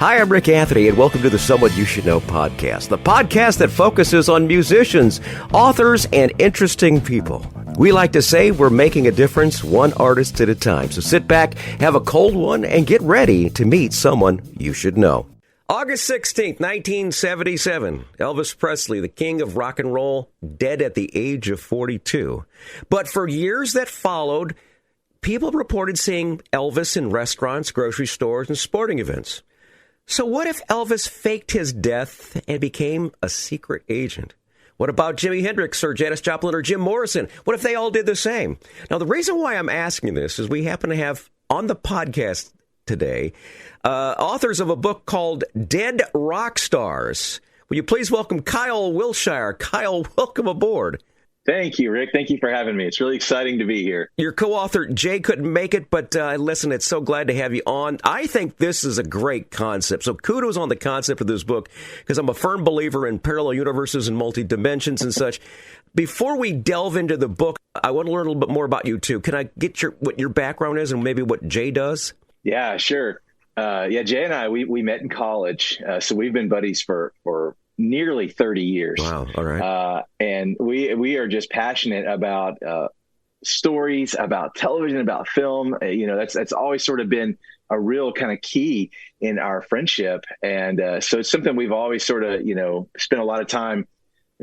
Hi, I'm Rick Anthony, and welcome to the Someone You Should Know podcast, the podcast that focuses on musicians, authors, and interesting people. We like to say we're making a difference one artist at a time. So sit back, have a cold one, and get ready to meet someone you should know. August 16th, 1977, Elvis Presley, the king of rock and roll, dead at the age of 42. But for years that followed, people reported seeing Elvis in restaurants, grocery stores, and sporting events. So what if Elvis faked his death and became a secret agent? What about Jimi Hendrix or Janis Joplin or Jim Morrison? What if they all did the same? Now, the reason why I'm asking this is we happen to have on the podcast today authors of a book called Dead Rock Stars. Will you please welcome Kyle Wiltshire? Kyle, welcome aboard. Thank you, Rick. Thank you for having me. It's really exciting to be here. Your co-author, Jay, couldn't make it, but listen, it's so glad to have you on. I think this is a great concept. So kudos on the concept of this book, because I'm a firm believer in parallel universes and multi-dimensions and such. Before we delve into the book, I want to learn a little bit more about you, too. Can I get what your background is and maybe what Jay does? Yeah, sure. Jay and I, we met in college, so we've been buddies for nearly 30 years. Wow. All right. And we are just passionate about stories, about television, about film. That's always sort of been a real kind of key in our friendship. And so it's something we've always sort of, spent a lot of time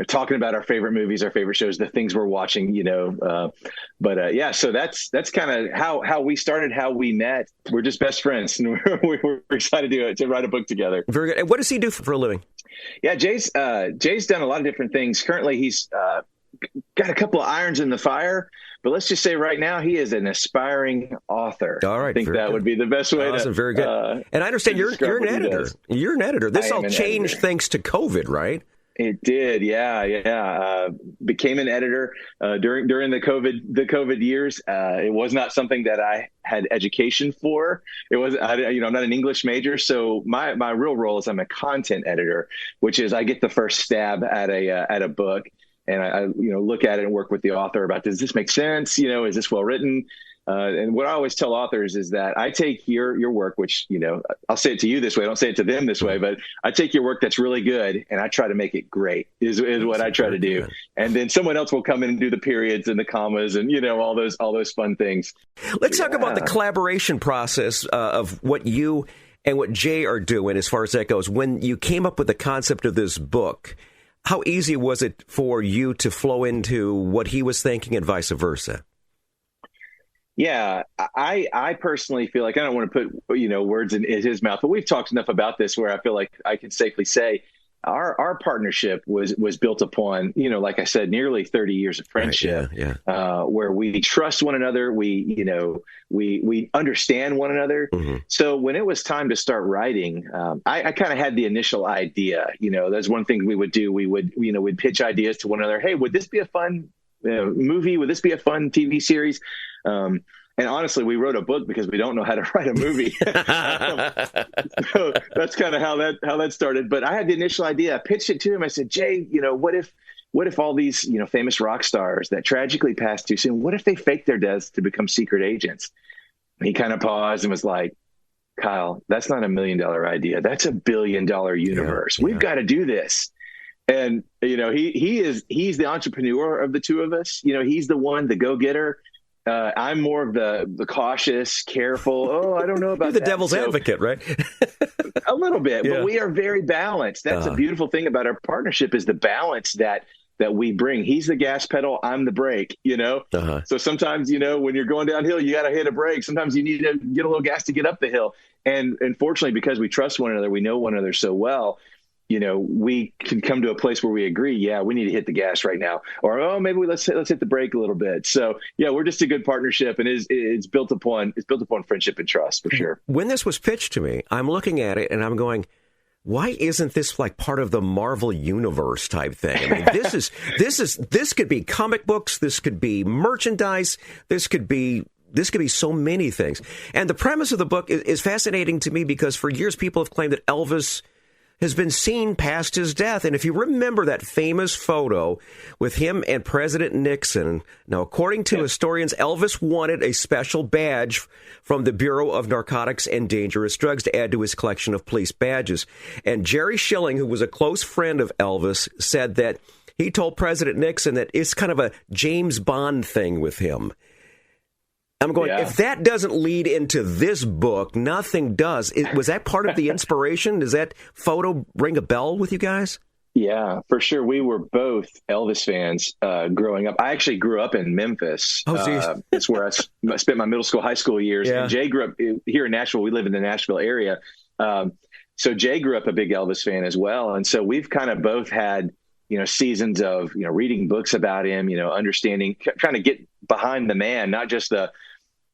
talking about our favorite movies, our favorite shows, the things we're watching, so that's kind of how we started, how we met. We're just best friends, and we're excited to write a book together. Very good. And what does he do for a living? Yeah, Jay's done a lot of different things. Currently, he's got a couple of irons in the fire, but let's just say right now he is an aspiring author. All right, I think that would be the best way to. Very good. And I understand you're an editor. You're an editor. This all changed thanks to COVID, right? It did, yeah. Became an editor during the COVID years. It was not something that I had education for. It was, I'm not an English major, so my real role is I'm a content editor, which is I get the first stab at a book, and I look at it and work with the author about, does this make sense? Is this well written? And what I always tell authors is that I take your work, which, I'll say it to you this way. I don't say it to them this way, but I take your work that's really good and I try to make it great is what I try to do. And then someone else will come in and do the periods and the commas and, all those fun things. Let's talk about the collaboration process of what you and what Jay are doing as far as that goes. When you came up with the concept of this book, how easy was it for you to flow into what he was thinking and vice versa? Yeah, I personally feel like I don't want to put, words in his mouth, but we've talked enough about this where I feel like I can safely say our partnership was built upon, like I said, nearly 30 years of friendship, right, where we trust one another. We understand one another. Mm-hmm. So when it was time to start writing, I kind of had the initial idea, that's one thing we would do. We'd pitch ideas to one another. Hey, would this be a fun movie? Would this be a fun TV series? And honestly, we wrote a book because we don't know how to write a movie. So that's kind of how that started. But I had the initial idea. I pitched it to him. I said, Jay, what if all these, famous rock stars that tragically passed too soon, what if they faked their deaths to become secret agents? And he kind of paused and was like, Kyle, that's not $1 million idea. That's $1 billion universe. Yeah. We've got to do this. And, he's the entrepreneur of the two of us. He's the one, the go-getter. I'm more of the cautious, careful. Oh, I don't know about You're the devil's advocate, right? A little bit, but we are very balanced. That's a beautiful thing about our partnership is the balance that we bring. He's the gas pedal. I'm the brake, So sometimes, when you're going downhill, you got to hit a brake. Sometimes you need to get a little gas to get up the hill. And fortunately, because we trust one another, we know one another so well, we can come to a place where we agree, we need to hit the gas right now. Or, maybe let's hit the brake a little bit. So, we're just a good partnership, and it's built upon friendship and trust for sure. When this was pitched to me, I'm looking at it and I'm going, why isn't this like part of the Marvel universe type thing? I mean, this could be comic books. This could be merchandise. This could be so many things. And the premise of the book is fascinating to me because for years people have claimed that Elvis has been seen past his death. And if you remember that famous photo with him and President Nixon, now, according to historians, Elvis wanted a special badge from the Bureau of Narcotics and Dangerous Drugs to add to his collection of police badges. And Jerry Schilling, who was a close friend of Elvis, said that he told President Nixon that it's kind of a James Bond thing with him. I'm going, if that doesn't lead into this book, nothing does. Was that part of the inspiration? Does that photo ring a bell with you guys? Yeah, for sure. We were both Elvis fans growing up. I actually grew up in Memphis. It's where I spent my middle school, high school years. Yeah. And Jay grew up here in Nashville. We live in the Nashville area. So Jay grew up a big Elvis fan as well. And so we've kind of both had, seasons of, reading books about him, understanding, trying to get behind the man, not just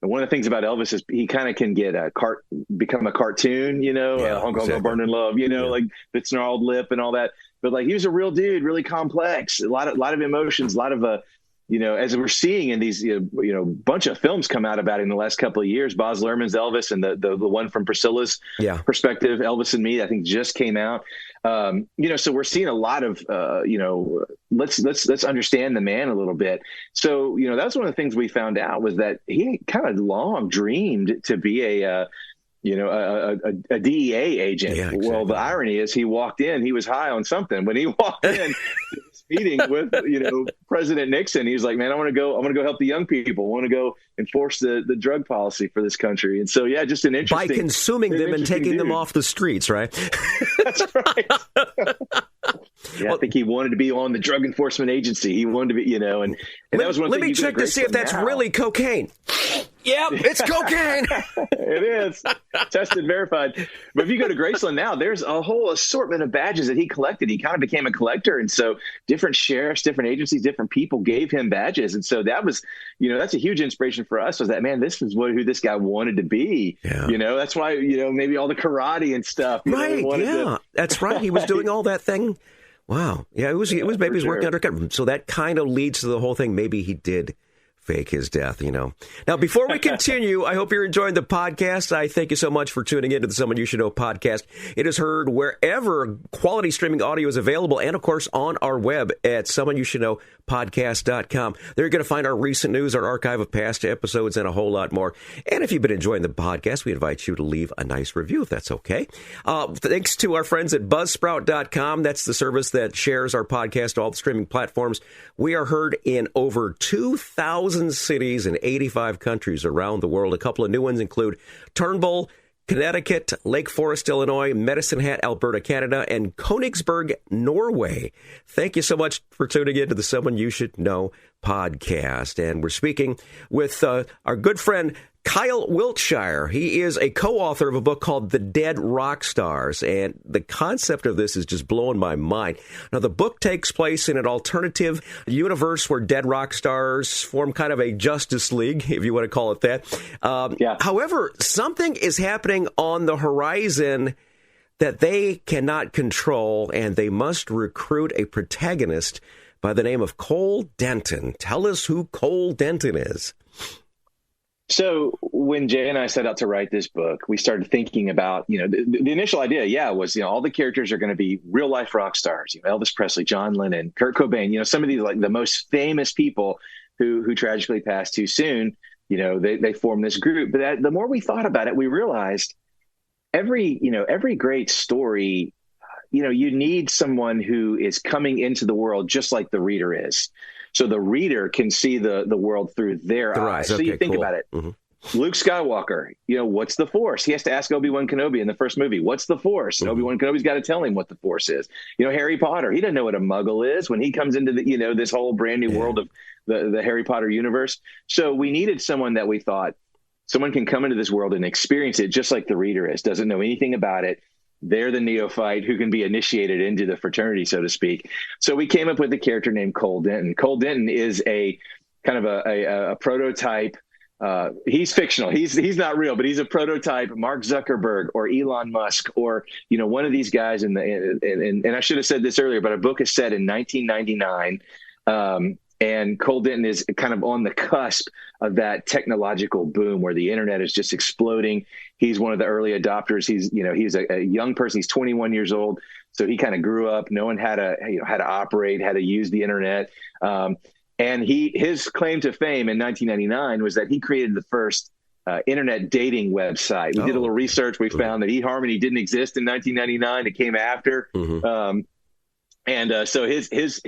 one of the things about Elvis is he kind of can get become a cartoon, Hong Kong Burning Love, like the snarled lip and all that. But like, he was a real dude, really complex, a lot of emotions, a lot of, as we're seeing in these, bunch of films come out about him in the last couple of years, Baz Luhrmann's Elvis and the one from Priscilla's perspective, Elvis and Me, I think just came out. So we're seeing a lot of, let's understand the man a little bit. So, that's one of the things we found out was that he kind of long dreamed to be a DEA agent. Yeah, exactly. Well, the irony is he walked in, he was high on something. When he walked in meeting with, President Nixon, he was like, man, I want to go help the young people. I want to go enforce the drug policy for this country. And so, just an interesting. By consuming them and taking them off the streets, right? That's right. I think he wanted to be on the Drug Enforcement Agency. He wanted to be, and that was one thing. Let me check to see if that's really cocaine. Yep, it's cocaine. It is. Tested, verified. But if you go to Graceland now, there's a whole assortment of badges that he collected. He kind of became a collector. And so different sheriffs, different agencies, different people gave him badges. And so that was, that's a huge inspiration for us, was that, man, this is who this guy wanted to be. Yeah. That's why, maybe all the karate and stuff. Right, that's right. He was doing all that thing. Wow. Yeah, it was maybe he was working undercover. So that kind of leads to the whole thing. Maybe he did fake his death, Now, before we continue, I hope you're enjoying the podcast. I thank you so much for tuning into the Someone You Should Know podcast. It is heard wherever quality streaming audio is available and, of course, on our web at Someoneyoushouldknowpodcast.com. There you're going to find our recent news, our archive of past episodes, and a whole lot more. And if you've been enjoying the podcast, we invite you to leave a nice review, if that's okay. Thanks to our friends at Buzzsprout.com. That's the service that shares our podcast to all the streaming platforms. We are heard in over 2,000 cities in 85 countries around the world. A couple of new ones include Turnbull, Connecticut, Lake Forest, Illinois, Medicine Hat, Alberta, Canada, and Königsberg, Norway. Thank you so much for tuning in to the Someone You Should Know podcast. And we're speaking with our good friend Kyle Wiltshire. He is a co-author of a book called The Dead Rock Stars, and the concept of this is just blowing my mind. Now, the book takes place in an alternative universe where dead rock stars form kind of a Justice League, if you want to call it that. However, something is happening on the horizon that they cannot control, and they must recruit a protagonist by the name of Cole Denton. Tell us who Cole Denton is. So when Jay and I set out to write this book, we started thinking about, the initial idea, was, all the characters are going to be real life rock stars, Elvis Presley, John Lennon, Kurt Cobain, some of these, like the most famous people who tragically passed too soon, they formed this group. But the more we thought about it, we realized every great story, you need someone who is coming into the world just like the reader is. So the reader can see the world through their eyes. So you think about it. Mm-hmm. Luke Skywalker, what's the Force? He has to ask Obi-Wan Kenobi in the first movie, what's the Force? And Obi-Wan Kenobi's got to tell him what the Force is. Harry Potter, he doesn't know what a Muggle is when he comes into the, this whole brand new world of the Harry Potter universe. So we needed someone that we thought someone can come into this world and experience it just like the reader is, doesn't know anything about it. They're the neophyte who can be initiated into the fraternity, so to speak. So we came up with a character named Cole Denton. Cole Denton is a kind of a prototype. He's fictional. He's not real, but he's a prototype Mark Zuckerberg or Elon Musk or, one of these guys and I should have said this earlier, but our book is set in 1999. And Cole Denton is kind of on the cusp of that technological boom where the internet is just exploding. He's one of the early adopters. He's a young person. He's 21 years old. So he kind of grew up knowing how to operate, how to use the internet. And his claim to fame in 1999 was that he created the first internet dating website. We did a little research. We found that eHarmony didn't exist in 1999. It came after. So his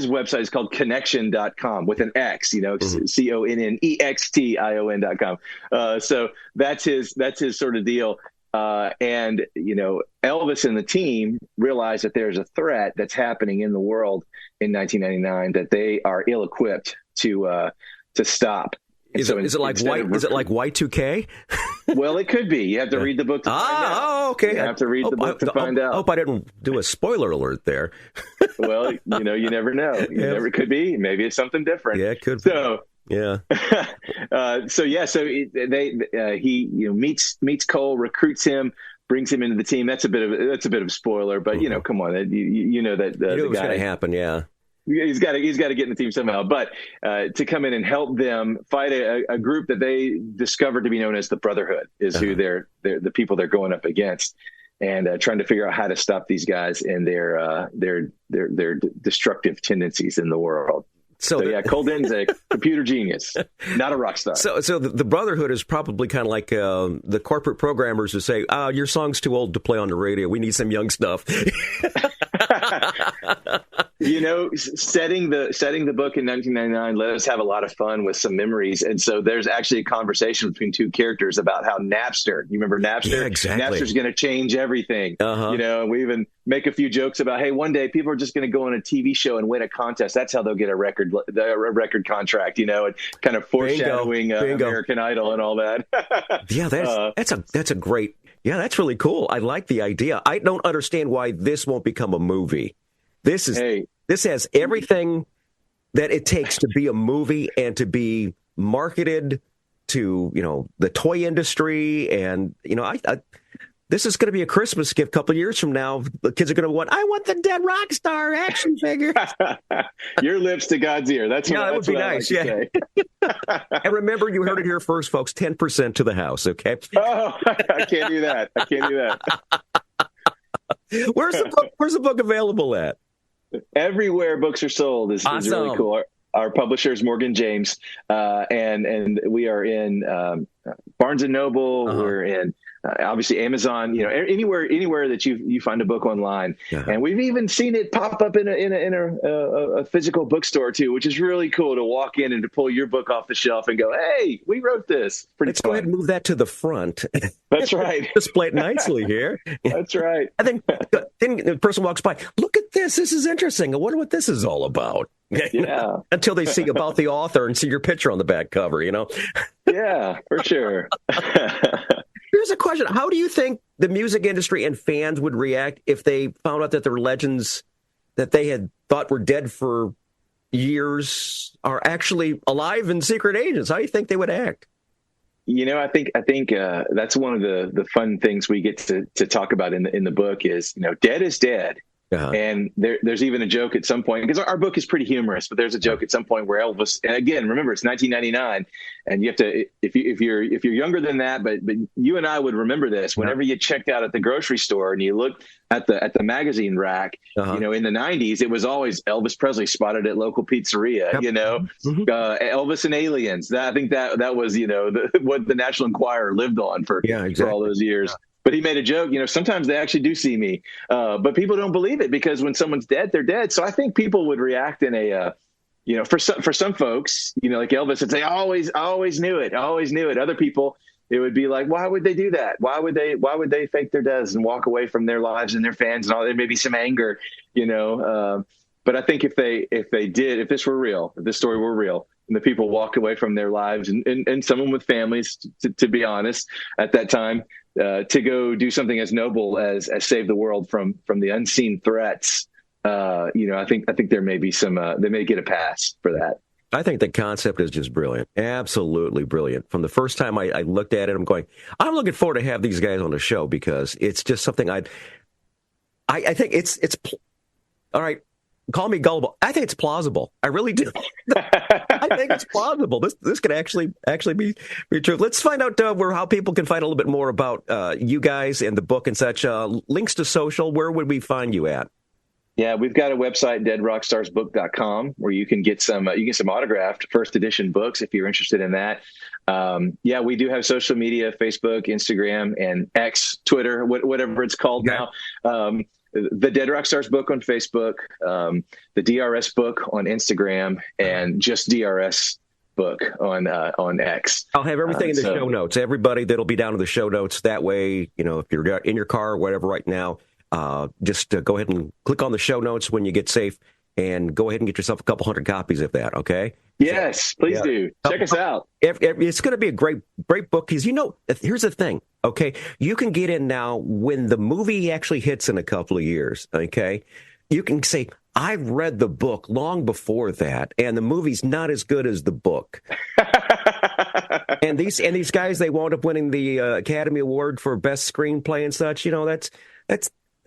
website is called connection.com with an X, CONNEXTION.com. So that's his sort of deal. And Elvis and the team realized that there's a threat that's happening in the world in 1999 that they are ill-equipped to stop. Is it like Y2K? Well, it could be. You have to read the book to find out. Oh, okay. You have to read the book to find out. I hope I didn't do a spoiler alert there. Well, you never know. It could be. Maybe it's something different. Yeah, it could be. So, yeah. He meets Cole, recruits him, brings him into the team. That's a bit of a spoiler, but come on, you know that the it was guy going to happen. Yeah. He's got to get in the team somehow. But to come in and help them fight a group that they discovered to be known as the Brotherhood is who they're the people they're going up against, and trying to figure out how to stop these guys and their destructive tendencies in the world. So Cole Denton's a computer genius, not a rock star. So the Brotherhood is probably kind of like the corporate programmers who say, your song's too old to play on the radio. We need some young stuff. Setting the book in 1999 let us have a lot of fun with some memories. And so there's actually a conversation between two characters about how Napster, you remember Napster? Yeah, exactly. Napster's going to change everything. And we even make a few jokes about, hey, one day people are just going to go on a TV show and win a contest. That's how they'll get a record contract, and kind of foreshadowing Bingo. American Idol and all that. Yeah, that's a great, that's really cool. I like the idea. I don't understand why this won't become a movie. This has everything that it takes to be a movie and to be marketed to, the toy industry. And, this is going to be a Christmas gift a couple of years from now. The kids are going to want, I want the dead rock star action figure. Your lips to God's ear. That would be nice. And remember, you heard it here first, folks, 10% to the house. Okay. Oh, I can't do that. Where's the book available at? Everywhere books are sold is really cool. Our publisher is Morgan James, and we are in Barnes and Noble. We're in obviously Amazon. Anywhere that you find a book online, and we've even seen it pop up in a physical bookstore too, which is really cool to walk in and to pull your book off the shelf and go, "Hey, we wrote this." Let's go ahead and move that to the front. That's right. Display it nicely here. That's right. And then the person walks by. Look at this. This is interesting. I wonder what this is all about. Yeah. Until they see about the author and see your picture on the back cover, Yeah, for sure. Here's a question. How do you think the music industry and fans would react if they found out that their legends that they had thought were dead for years are actually alive and secret agents? How do you think they would act? I think that's one of the fun things we get to talk about in the book is, dead is dead. And there's even a joke at some point, because our book is pretty humorous, but there's a joke at some point where Elvis, and again, remember it's 1999, and you have to, if you're younger than that, but you and I would remember this. Whenever you checked out at the grocery store and you looked at the magazine rack, in the 90s, it was always Elvis Presley spotted at local pizzeria. Elvis and Aliens. I think that was what the National Enquirer lived on for all those years. Yeah. But he made a joke, sometimes they actually do see me, but people don't believe it because when someone's dead, they're dead. So I think people would react in a, for some folks, like Elvis would say, I always knew it. I always knew it. Other people, it would be like, why would they do that? Why would they fake their deaths and walk away from their lives and their fans and all? There may be some anger, but I think if this were real, if this story were real, and the people walk away from their lives and someone with families, to be honest, at that time, to go do something as noble as save the world from the unseen threats, I think there may be some, they may get a pass for that. I think the concept is just brilliant. Absolutely brilliant. From the first time I looked at it, I'm looking forward to have these guys on the show because it's just something I think it's all right. call me gullible. I think it's plausible. I really do. I think it's plausible. This could actually be true. Let's find out how people can find a little bit more about you guys and the book and such. Links to social. Where would we find you at? Yeah, we've got a website, deadrockstarsbook.com, where you can get some autographed first edition books if you're interested in that. We do have social media, Facebook, Instagram, and X, Twitter, whatever it's called now. The Dead Rock Stars book on Facebook, the DRS book on Instagram, and just DRS book on X. I'll have everything in the show notes. Everybody that'll be down in the show notes. That way, if you're in your car or whatever right now, just go ahead and click on the show notes when you get safe and go ahead and get yourself a couple hundred copies of that, okay? Yes, please do. Check us out. It's going to be a great book because, here's the thing, okay? You can get in now when the movie actually hits in a couple of years, okay? You can say, I've read the book long before that, and the movie's not as good as the book. and these guys, they wound up winning the Academy Award for Best Screenplay and such.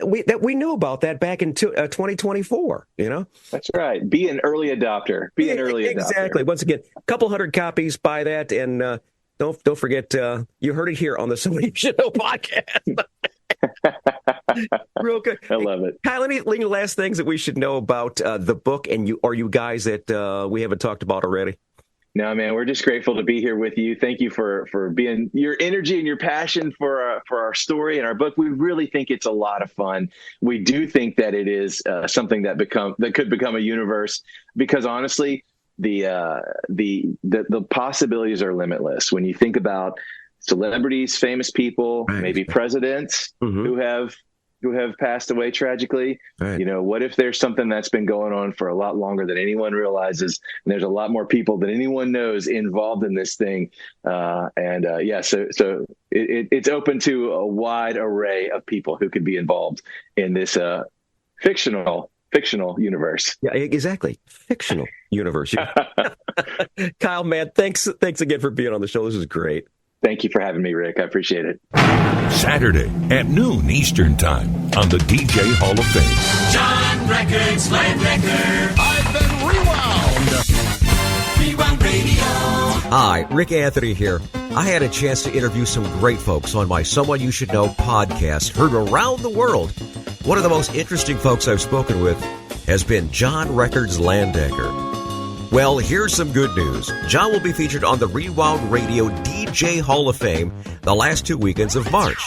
We knew about that back in 2024, That's right. Be an early adopter. Exactly. Once again, a couple hundred copies, buy that. And don't forget, you heard it here on the Someone You Should Know podcast. Real good. I love it. Kyle, any last things that we should know about the book and you guys that we haven't talked about already? No, man, we're just grateful to be here with you. Thank you for being your energy and your passion for our story and our book. We really think it's a lot of fun. We do think that it is something that could become a universe because honestly, the possibilities are limitless. When you think about celebrities, famous people, maybe presidents who have passed away tragically. Right. What if there's something that's been going on for a lot longer than anyone realizes, and there's a lot more people than anyone knows involved in this thing. So it's open to a wide array of people who could be involved in this fictional universe. Yeah, exactly. Fictional universe. Kyle, man, thanks again for being on the show. This is great. Thank you for having me, Rick. I appreciate it. Saturday at noon Eastern Time on the DJ Hall of Fame. John Records, Land Record. I've been Rewound Radio. Hi, Rick Anthony here. I had a chance to interview some great folks on my Someone You Should Know podcast, heard around the world. One of the most interesting folks I've spoken with has been John Records Landecker. Well, here's some good news. John will be featured on the Rewound Radio DJ Hall of Fame the last 2 weekends of March.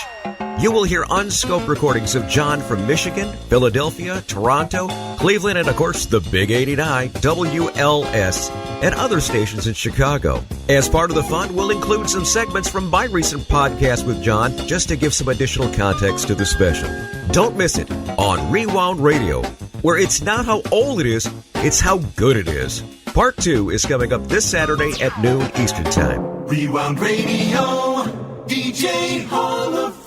You will hear unscoped recordings of John from Michigan, Philadelphia, Toronto, Cleveland, and of course the Big 89, WLS, and other stations in Chicago. As part of the fun, we'll include some segments from my recent podcast with John just to give some additional context to the special. Don't miss it on Rewound Radio, where it's not how old it is, it's how good it is. Part 2 is coming up this Saturday at noon Eastern Time. Rewound Radio, DJ Hall of